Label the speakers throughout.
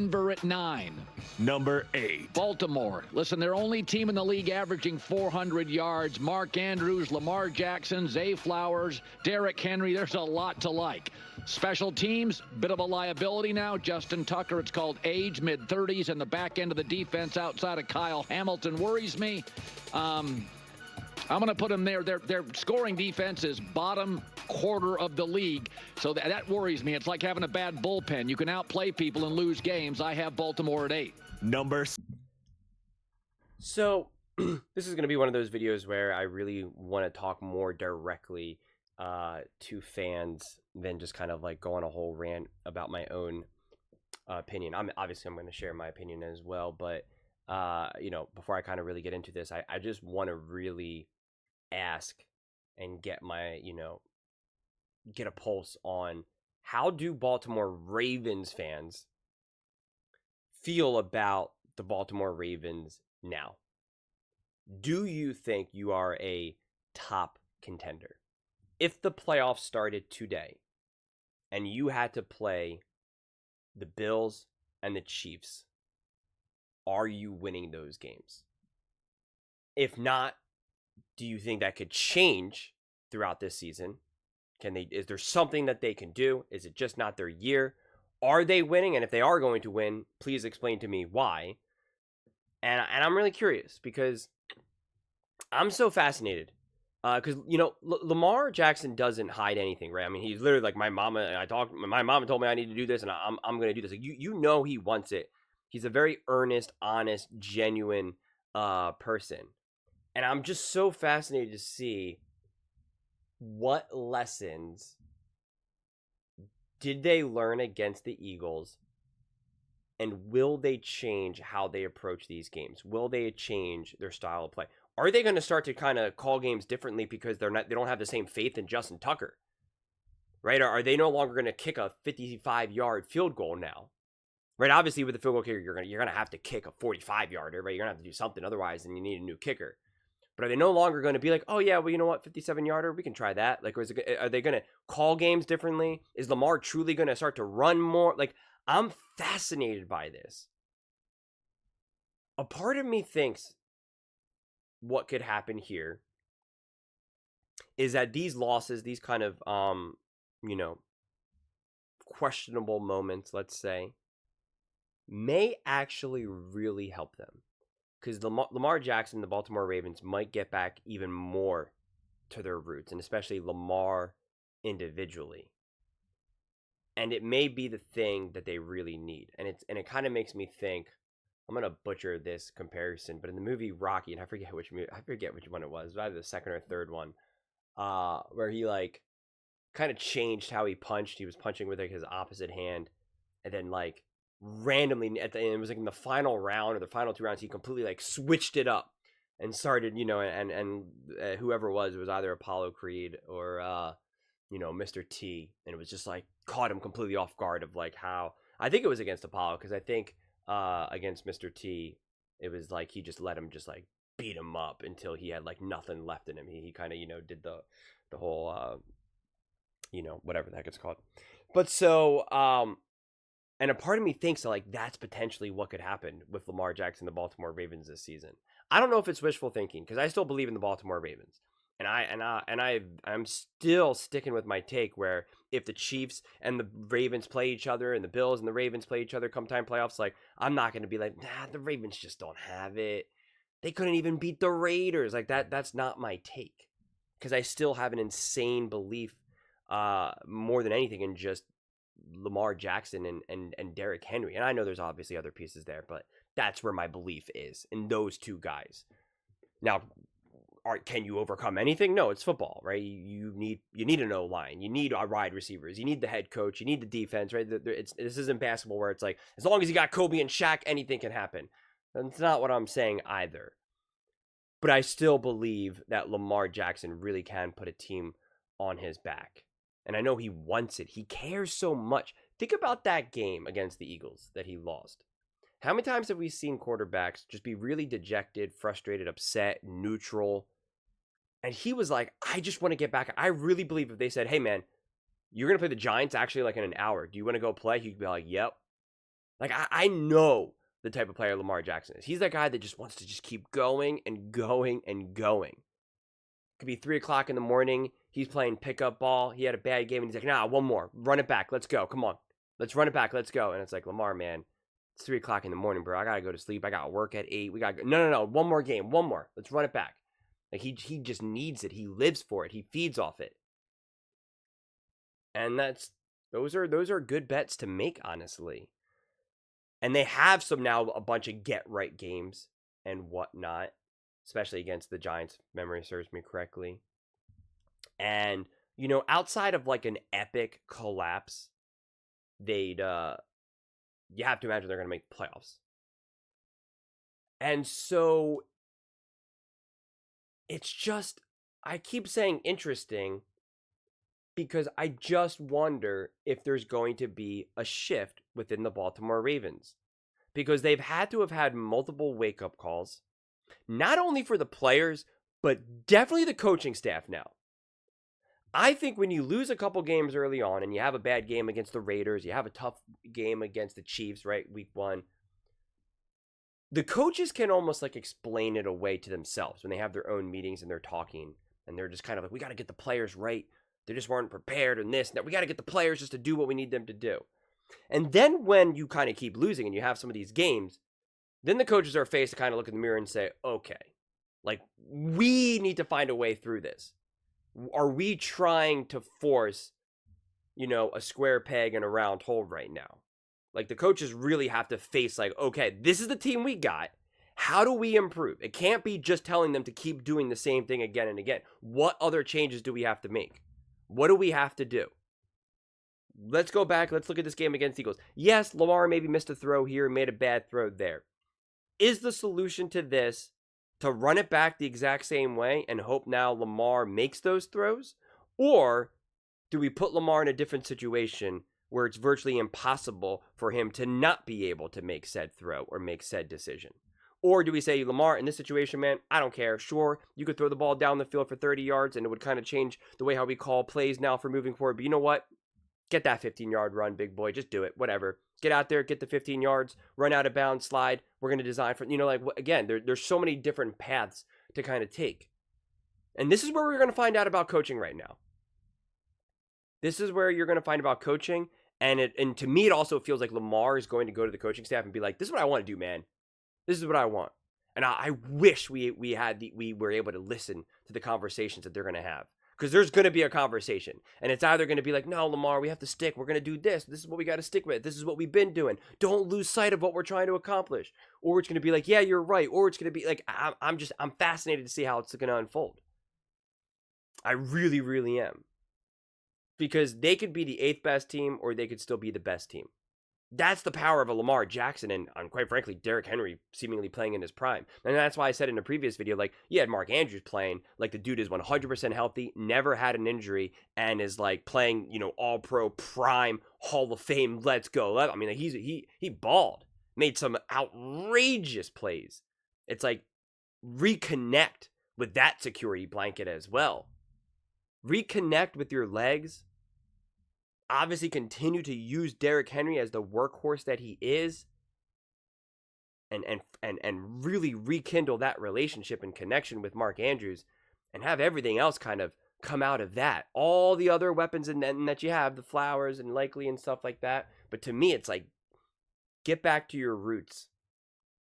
Speaker 1: Denver at 9.
Speaker 2: Number 8.
Speaker 1: Baltimore. Listen, they're only team in the league averaging 400 yards. Mark Andrews, Lamar Jackson, Zay Flowers, Derrick Henry. There's a lot to like. Special teams, bit of a liability now. Justin Tucker, it's called age, mid-30s, and the back end of the defense outside of Kyle Hamilton worries me. I'm going to put them there. Their scoring defense is bottom quarter of the league, so that worries me. It's like having a bad bullpen. You can outplay people and lose games. I have Baltimore at 8.
Speaker 2: Number.
Speaker 3: So this is going to be one of those videos where I really want to talk more directly to fans than just kind of like go on a whole rant about my own opinion. I'm going to share my opinion as well, but before I kind of really get into this, I just want to really ask and get my, get a pulse on how do Baltimore Ravens fans feel about the Baltimore Ravens now? Do you think you are a top contender? If the playoffs started today and you had to play the Bills and the Chiefs, are you winning those games? If not, do you think that could change throughout this season? Is there something that they can do? Is it just not their year? Are they winning? And if they are going to win, please explain to me why. And I'm really curious because I'm so fascinated. Because, Lamar Jackson doesn't hide anything, right? I mean, he's literally like my mama told me I need to do this and I'm going to do this. Like, he wants it. He's a very earnest, honest, genuine person. And I'm just so fascinated to see what lessons did they learn against the Eagles, and will they change how they approach these games? Will they change their style of play? Are they going to start to kind of call games differently because they don't have the same faith in Justin Tucker? Right? Are they no longer going to kick a 55-yard field goal now? Right? Obviously, with the field goal kicker, you're going to have to kick a 45-yarder, right? You're going to have to do something otherwise, and you need a new kicker. But are they no longer going to be like, oh yeah, well, you know what, 57-yarder, we can try that? Like, are they going to call games differently? Is Lamar truly going to start to run more? Like, I'm fascinated by this. A part of me thinks what could happen here is that these losses, these kind of, questionable moments, let's say, may actually really help them. Because Lamar Jackson and the Baltimore Ravens might get back even more to their roots, and especially Lamar individually. And it may be the thing that they really need. And it kind of makes me think, I'm going to butcher this comparison, but in the movie Rocky, and I forget which one it was either the second or third one, where he like kind of changed how he punched. He was punching with like his opposite hand, and then like randomly at the end, it was like in the final round or the final 2 rounds, he completely like switched it up and started, and whoever it was either Apollo Creed or Mr. T, and it was just like caught him completely off guard of like how, I think it was against Apollo, because I think against Mr. T, it was like he just let him just like beat him up until he had like nothing left in him. He kind of did the whole whatever the heck it's called. But so and a part of me thinks that like that's potentially what could happen with Lamar Jackson, the Baltimore Ravens this season. I don't know if it's wishful thinking, because I still believe in the Baltimore Ravens. And I'm still sticking with my take where if the Chiefs and the Ravens play each other, and the Bills and the Ravens play each other come time playoffs, like I'm not going to be like, nah, the Ravens just don't have it. They couldn't even beat the Raiders. Like that's not my take, because I still have an insane belief more than anything in just Lamar Jackson and Derrick Henry. And I know there's obviously other pieces there, but that's where my belief is in those two guys. Now, can you overcome anything? No, it's football, right? You need an O-line. You need wide receivers. You need the head coach. You need the defense, right? This isn't basketball where it's like, as long as you got Kobe and Shaq, anything can happen. That's not what I'm saying either. But I still believe that Lamar Jackson really can put a team on his back. And I know he wants it. He cares so much. Think about that game against the Eagles that he lost. How many times have we seen quarterbacks just be really dejected, frustrated, upset, neutral? And he was like, I just want to get back. I really believe if they said, hey, man, you're going to play the Giants actually like in an hour. Do you want to go play? He'd be like, yep. Like, I know the type of player Lamar Jackson is. He's that guy that just wants to just keep going and going and going. Could be 3 o'clock in the morning. He's playing pickup ball. He had a bad game, and he's like, nah, one more. Run it back. Let's go. Come on. Let's run it back. Let's go. And it's like, Lamar, man, it's 3 o'clock in the morning, bro. I got to go to sleep. I got to work at 8. We got to go. No. One more game. One more. Let's run it back. Like, he just needs it. He lives for it. He feeds off it. And those are good bets to make, honestly. And they have a bunch of get-right games and whatnot, especially against the Giants, if memory serves me correctly. And, outside of like an epic collapse, you have to imagine they're going to make the playoffs. And so it's just, I keep saying interesting because I just wonder if there's going to be a shift within the Baltimore Ravens. Because they've had to have had multiple wake-up calls, not only for the players, but definitely the coaching staff now. I think when you lose a couple games early on and you have a bad game against the Raiders, you have a tough game against the Chiefs, right, week 1, the coaches can almost like explain it away to themselves when they have their own meetings and they're talking and they're just kind of like, we got to get the players right. They just weren't prepared and this and that. We got to get the players just to do what we need them to do. And then when you kind of keep losing and you have some of these games, then the coaches are faced to kind of look in the mirror and say, okay, like we need to find a way through this. Are we trying to force, a square peg in a round hole right now? Like the coaches really have to face like, okay, this is the team we got. How do we improve? It can't be just telling them to keep doing the same thing again and again. What other changes do we have to make? What do we have to do? Let's go back. Let's look at this game against the Eagles. Yes, Lamar maybe missed a throw here, made a bad throw there. Is the solution to this to run it back the exact same way and hope now Lamar makes those throws? Or do we put Lamar in a different situation where it's virtually impossible for him to not be able to make said throw or make said decision? Or do we say, Lamar, in this situation, man, I don't care. Sure, you could throw the ball down the field for 30 yards and it would kind of change the way how we call plays now for moving forward. But you know what? Get that 15-yard run, big boy. Just do it. Whatever. Get out there, get the 15 yards, run out of bounds, slide. We're going to design for, again, there's so many different paths to kind of take. And this is where we're going to find out about coaching right now. This is where you're going to find about coaching. And to me, it also feels like Lamar is going to go to the coaching staff and be like, this is what I want to do, man. This is what I want. And I wish we were able to listen to the conversations that they're going to have. Because there's going to be a conversation. And it's either going to be like, no, Lamar, we have to stick. We're going to do this. This is what we got to stick with. This is what we've been doing. Don't lose sight of what we're trying to accomplish. Or it's going to be like, yeah, you're right. Or it's going to be like, I'm fascinated to see how it's going to unfold. I really, really am. Because they could be the 8th best team or they could still be the best team. That's the power of a Lamar Jackson and quite frankly, Derrick Henry seemingly playing in his prime. And that's why I said in a previous video, like, you had Mark Andrews playing, like the dude is 100% healthy, never had an injury, and is like playing, all pro prime Hall of Fame, let's go. I mean, like, he balled, made some outrageous plays. It's like reconnect with that security blanket as well. Reconnect with your legs. Obviously continue to use Derrick Henry as the workhorse that he is and really rekindle that relationship and connection with Mark Andrews and have everything else kind of come out of that. All the other weapons and that you have, the Flowers and Likely and stuff like that. But to me, it's like, get back to your roots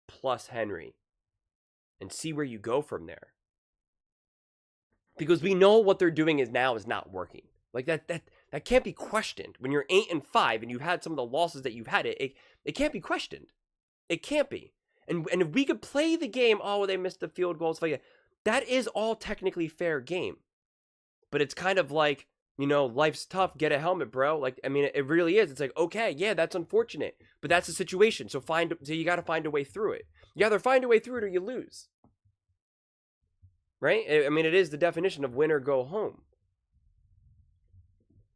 Speaker 3: plus Henry and see where you go from there. Because we know what they're doing is not working. Like that can't be questioned. When you're 8-5 and you've had some of the losses that you've had, it can't be questioned. It can't be. And if we could play the game, they missed the field goals, that is all technically fair game. But it's kind of like, life's tough. Get a helmet, bro. Like, I mean, it really is. It's like, okay, yeah, that's unfortunate, but that's the situation. So you got to find a way through it. You either find a way through it or you lose. Right? I mean, it is the definition of win or go home.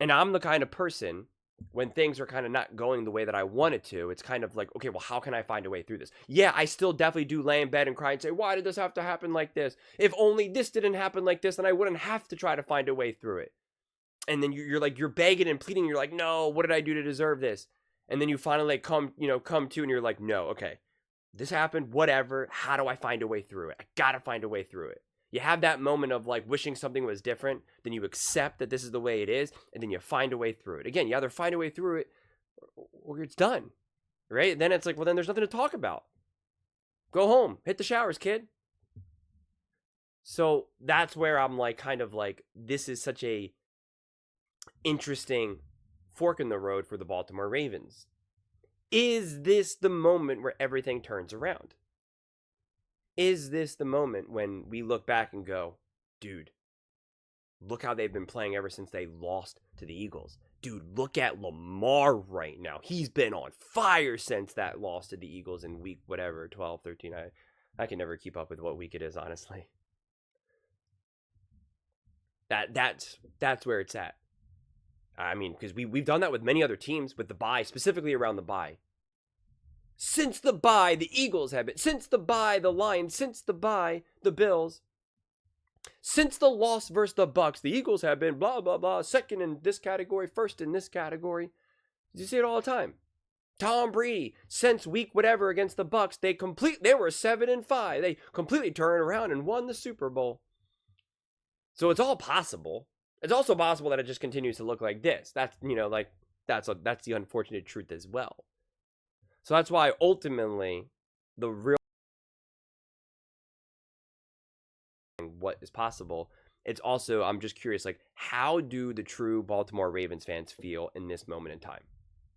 Speaker 3: And I'm the kind of person, when things are kind of not going the way that I want it to, it's kind of like, okay, well, how can I find a way through this? Yeah, I still definitely do lay in bed and cry and say, why did this have to happen like this? If only this didn't happen like this, then I wouldn't have to try to find a way through it. And then you're begging and pleading. You're like, no, what did I do to deserve this? And then you finally like come to, and you're like, no, okay, this happened, whatever. How do I find a way through it? I gotta find a way through it. You have that moment of like wishing something was different, then you accept that this is the way it is, and then you find a way through it. Again, you either find a way through it or it's done, right? Then it's like, well, then there's nothing to talk about. Go home, hit the showers, kid. So that's where I'm like, kind of like, this is such a interesting fork in the road for the Baltimore Ravens. Is this the moment where everything turns around? Is this the moment when we look back and go, dude, look how they've been playing ever since they lost to the Eagles. Dude, look at Lamar right now. He's been on fire since that loss to the Eagles in week whatever, 12, 13. I can never keep up with what week it is, honestly. That's where it's at. I mean, because we've done that with many other teams with the bye, specifically around the bye. Since the bye, the Eagles have been. Since the bye, the Lions. Since the bye, the Bills. Since the loss versus the Bucks, the Eagles have been blah, blah, blah. Second in this category, first in this category. You see it all the time. Tom Brady, since week whatever against the Bucks, they were 7-5. They completely turned around and won the Super Bowl. So it's all possible. It's also possible that it just continues to look like this. That's, that's the unfortunate truth as well. So that's why ultimately the real what is possible. It's also, I'm just curious, like, how do the true Baltimore Ravens fans feel in this moment in time?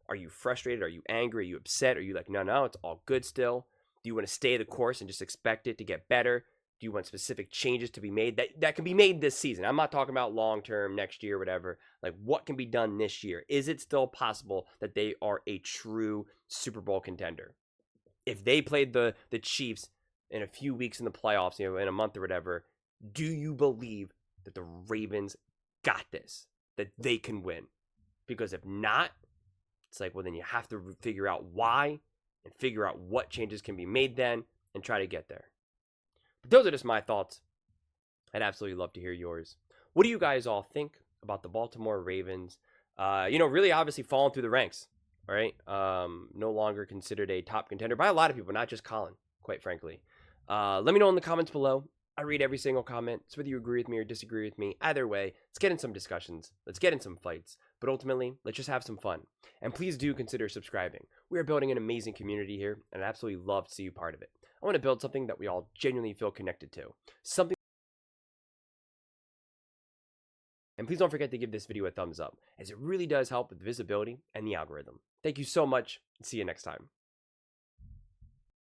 Speaker 3: Are you frustrated? Are you angry? Are you upset? Are you like, no, it's all good still? Do you want to stay the course and just expect it to get better? Do you want specific changes to be made that can be made this season? I'm not talking about long-term, next year, whatever. Like, what can be done this year? Is it still possible that they are a true Super Bowl contender? If they played the Chiefs in a few weeks in the playoffs, in a month or whatever, do you believe that the Ravens got this? That they can win? Because if not, it's like, well, then you have to figure out why and figure out what changes can be made then and try to get there. But those are just my thoughts. I'd absolutely love to hear yours. What do you guys all think about the Baltimore Ravens? Really obviously falling through the ranks, all right? No longer considered a top contender by a lot of people, not just Colin, quite frankly. Let me know in the comments below. I read every single comment. So whether you agree with me or disagree with me, either way, let's get in some discussions. Let's get in some fights. But ultimately, let's just have some fun. And please do consider subscribing. We are building an amazing community here, and I'd absolutely love to see you part of it. I want to build something that we all genuinely feel connected to. And please don't forget to give this video a thumbs up, as it really does help with visibility and the algorithm. Thank you so much, and see you next time.